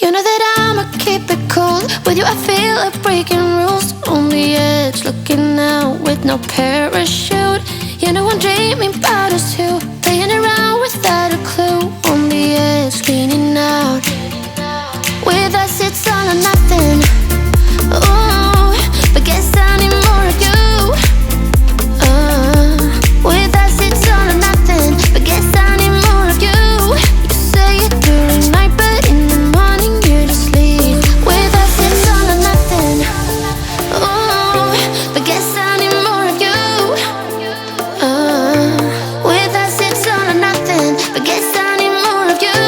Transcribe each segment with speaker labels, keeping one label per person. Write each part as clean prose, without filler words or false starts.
Speaker 1: You know that I'ma keep it cool. With you I feel like breaking rules. On the edge, looking out with no parachute. You know I'm dreaming about us too. Playing around without a clue. On the edge, leaning out. With us it's all or nothing. Ooh, but guess I need more of you. With us it's all or nothing. But guess I need more of you. You say it during night, but in the morning you're asleep. With us it's all or nothing. Ooh, but guess I need more of you. With us it's all or nothing. But guess I need more of you.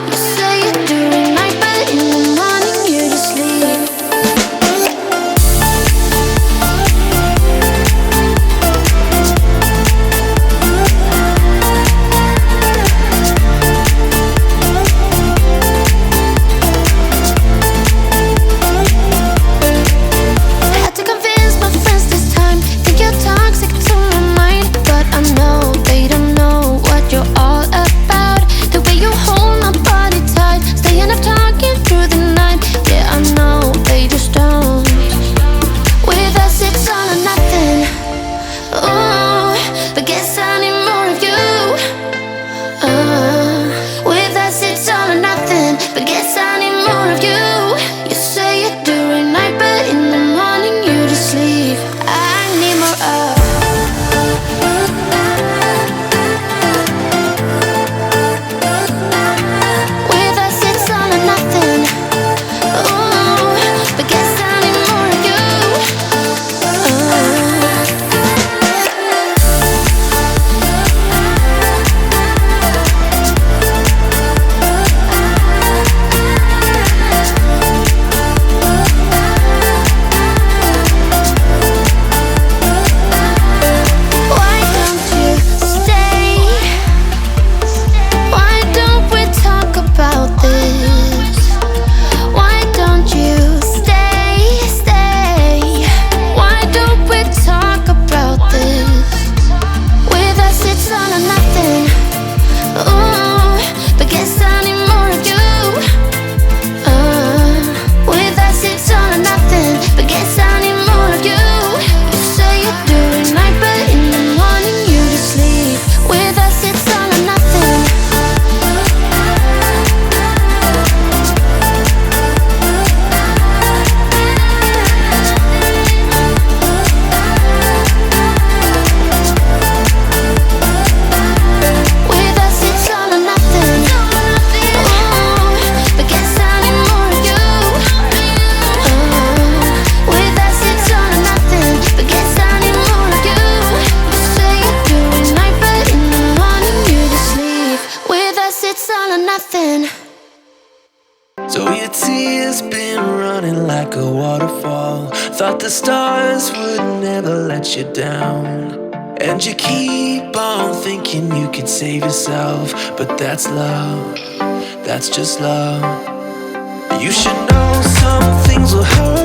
Speaker 1: You say it during night, but in the morning you're asleep. Had to convince my friends this time. Think you're toxic to my mind, but I know they don't know what you're all about. The way you hold my body tight, staying up talking through the night. Yeah, I know they just don't. With us it's all or nothing. Ooh, but guess I need more of you. With us it's all or nothing. But guess I need more of you. You say it during night, but in the morning you're asleep. I need more of. With us it's all or nothing. Ooh, but guess I need more of you. Why don't you stay? Why don't we talk about this? Why don't you stay? Why don't we talk about this? With us it's all or nothing. Ooh, but guess I need more of you. With us it's all or nothing. But guess I need more of you. You say it during night, but in the morning you're asleep. With us it's all or nothing. With us it's all or nothing. Ooh, but guess I need more of you. With us it's all or nothing. But guess I need more of you. You say it during night, but in the morning you're asleep. With us it's all or nothing.
Speaker 2: So your tears been running like a waterfall. Thought the stars would never let you down. And you keep on thinking you could save yourself. But that's love, that's just love. You should know some things will hurt